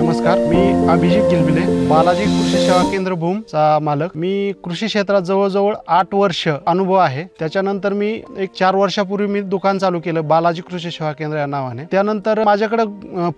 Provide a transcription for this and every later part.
नमस्कार, मी अभिजित गिलबिले, बालाजी कृषी सेवा केंद्र भूम चा मालक। मी कृषी क्षेत्रात जवळजवळ 8 वर्ष अनुभव आहे। त्याच्यानंतर मी एक 4 वर्षापूर्वी मी दुकान चालू केलं बालाजी कृषी सेवा केंद्र या नावाने। त्यानंतर माझ्याकडे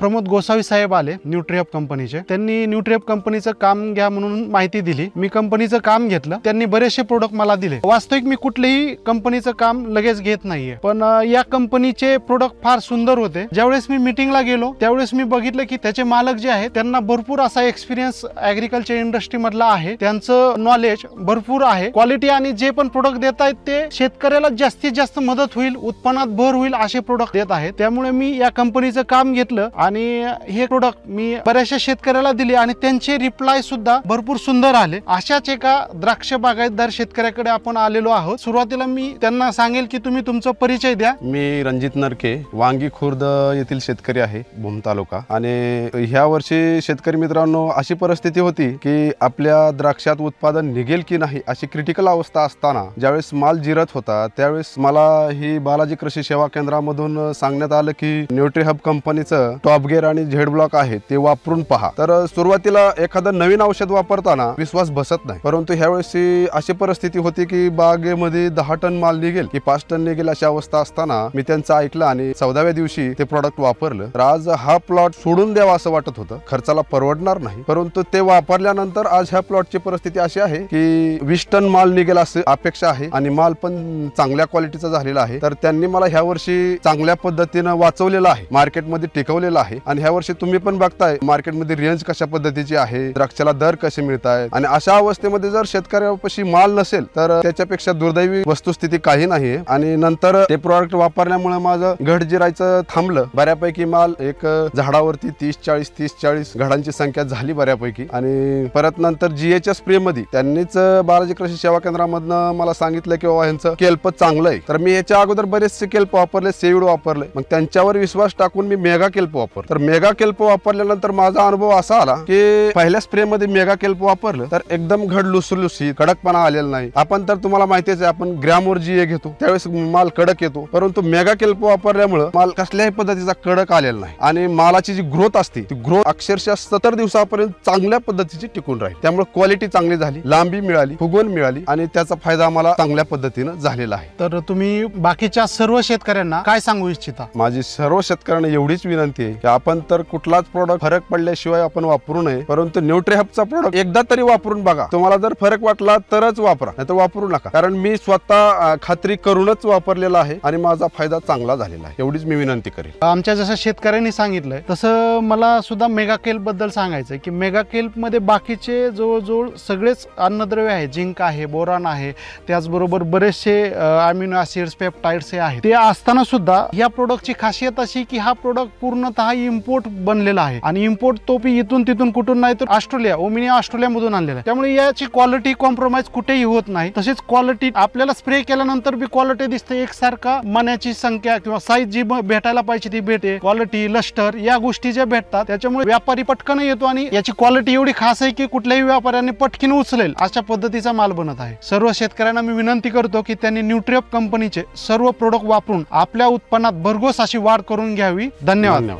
प्रमोद गोसावी साहेब आले न्यूट्रीअप कंपनीचे। त्यांनी न्यूट्रीअप कंपनीचं काम घ्या म्हणून माहिती दिली। मी कंपनीचं काम घेतलं, त्यांनी बरेचसे प्रोडक्ट मला दिले। वास्तविक मी कुठलेही कंपनीचं काम लगेच घेत नाहीये, पण या कंपनीचे प्रोडक्ट फार सुंदर होते। ज्यावेळेस मी मीटिंगला गेलो त्यावेळेस मी बघितलं की त्याचे मालक जे आहेत त्यांना भरपूर असा एक्सपिरियन्स ऍग्रीकल्चर इंडस्ट्री मधला आहे। त्यांचं नॉलेज भरपूर आहे। क्वालिटी आणि जे पण प्रोडक्ट देत आहेत ते शेतकऱ्याला जास्तीत जास्त मदत होईल, उत्पन्नात भर होईल असे प्रोडक्ट देत आहेत। त्यामुळे मी या कंपनीचं काम घेतलं आणि हे प्रोडक्ट मी बऱ्याचशा शेतकऱ्याला दिले आणि त्यांचे रिप्लाय सुद्धा भरपूर सुंदर आले। अशाच एका द्राक्ष बागायतदार शेतकऱ्याकडे आपण आलेलो आहोत। सुरुवातीला मी त्यांना सांगेल की तुम्ही तुमचा परिचय द्या। मी रणजित नरके, वांगी खुर्द येथील शेतकरी आहे, भूम तालुका। आणि ह्या वर्षी शेतकरी मित्रांनो अशी परिस्थिती होती की आपल्या द्राक्षात उत्पादन निघेल की नाही अशी क्रिटिकल अवस्था असताना ज्यावेळेस माल जिरत होता त्यावेळेस मला ही बालाजी कृषी सेवा केंद्रामधून सांगण्यात आलं की न्यूट्रीहब कंपनीचं टॉप गिअर आणि झेड ब्लॉक आहे ते वापरून पहा। तर सुरुवातीला एखादं नवीन औषध वापरताना विश्वास बसत नाही, परंतु ह्यावेळेस अशी परिस्थिती होती की बागेमध्ये 10 टन माल निघेल की 5 टन निघेल अशी अवस्था असताना मी त्यांचं ऐकलं आणि 14व्या दिवशी ते प्रोडक्ट वापरलं। तर आज हा प्लॉट सोडून द्यावा असं वाटत होतं, खर्चाला परवडणार नाही, परंतु ते वापरल्यानंतर आज ह्या प्लॉटची परिस्थिती अशी आहे की 20 टन माल निघेल असं अपेक्षा आहे आणि माल पण चांगल्या क्वालिटीचा झालेला आहे। तर त्यांनी मला ह्या वर्षी चांगल्या पद्धतीने वाचवलेलं आहे, मार्केटमध्ये टिकवलेलं आहे। आणि ह्या वर्षी तुम्ही पण बघताय मार्केटमध्ये रेंज कशा पद्धतीची आहे, द्राक्षाला दर कसे मिळत आहेत। आणि अशा अवस्थेमध्ये जर शेतकऱ्यापाशी माल नसेल तर त्याच्यापेक्षा दुर्दैवी वस्तुस्थिती काही नाही। आणि नंतर ते प्रोडक्ट वापरल्यामुळे माझं घट जिरायचं थांबलं, बऱ्यापैकी माल एक झाडावरती 30-40 घडांची संख्या झाली बऱ्यापैकी। आणि परत नंतर जीएच्या स्प्रे मध्ये त्यांनीच बालाजी कृषी सेवा केंद्रामधनं मला सांगितलं की बाबा यांचं केल्प चांगलं आहे। तर मी याच्या अगोदर बरेचसे केल्प वापरले, सेविड वापरले, मग त्यांच्यावर विश्वास टाकून मी मेगा केल्प वापरलं। तर मेगा केल्प वापरल्यानंतर माझा अनुभव असा आला की पहिल्या स्प्रे मध्ये मेगा केल्प वापरलं तर एकदम घड लुसलुसीत, कडकपणा आलेला नाही। आपण तर तुम्हाला माहितीच आहे, आपण ग्रॅमवर जीए घेतो त्यावेळेस माल कडक येतो, परंतु मेगा केल्प वापरल्यामुळे माल कसल्याही पद्धतीचा कडक आलेला नाही आणि मालाची जी ग्रोथ असते ती ग्रोथ अक्षरशः 70 दिवसापर्यंत चांगल्या पद्धतीची टिकून राहील। त्यामुळे क्वालिटी चांगली झाली, लांबी मिळाली, फुगवण मिळाली आणि त्याचा फायदा आम्हाला चांगल्या पद्धतीने झालेला आहे। तर तुम्ही बाकीच्या सर्व शेतकऱ्यांना काय सांगू इच्छिता? माझी सर्व शेतकऱ्यांना एवढीच विनंती आहे की आपण तर कुठलाच प्रोडक्ट फरक पडल्याशिवाय आपण वापरू नये, परंतु न्यूट्रीहबचा प्रोडक्ट एकदा तरी वापरून बघा। तुम्हाला जर फरक वाटला तरच वापरा, नाहीतर वापरू नका, कारण मी स्वतः खात्री करूनच वापरलेला आहे आणि माझा फायदा चांगला झालेला आहे। एवढीच मी विनंती करेन। आमच्या जसं शेतकऱ्यांनी सांगितलंय तसं मला सुद्धा मेगा केल्प बद्दल सांगायचं की मेगा केल्प मध्ये बाकीचे जवळजवळ सगळेच अन्नद्रव्य आहे, झिंक आहे, बोरान आहे, त्याचबरोबर बरेचसे अमिनो ऍसिड्स, पेप्टाइड्स आहेत। ते असताना सुद्धा या प्रोडक्टची खासियत अशी की हा प्रोडक्ट पूर्णतः इम्पोर्ट बनलेला आहे आणि इम्पोर्ट तोपी इथून तिथून कुठून नाही तर ऑस्ट्रेलिया, ओमिनिया ऑस्ट्रेलिया मधून आणलेला आहे। त्यामुळे याची क्वालिटी कॉम्प्रोमाइज कुठेही होत नाही। तसेच क्वालिटी आपल्याला स्प्रे केल्यानंतर बी क्वालिटी दिसते एकसारखा, मण्याची संख्या किंवा साईज जी भेटायला पाहिजे ती भेटते, क्वालिटी, लस्टर या गोष्टी ज्या भेटतात त्याच्यामुळे व्यापारी पटकन येतो आणि याची क्वालिटी एवढी खास आहे की कुठल्याही व्यापाऱ्याने पटकन उचलेल अशा पद्धतीचा माल बनत आहे। सर्व शेतकऱ्यांना मी विनंती करतो की त्यांनी न्यूट्रीअप कंपनीचे सर्व प्रोडक्ट वापरून आपल्या उत्पन्नात भरघोस अशी वाढ करून घ्यावी। धन्यवाद।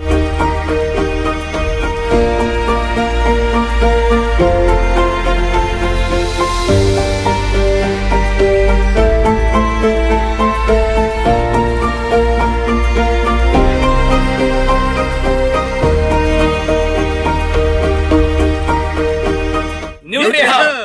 न्यूट्रीहब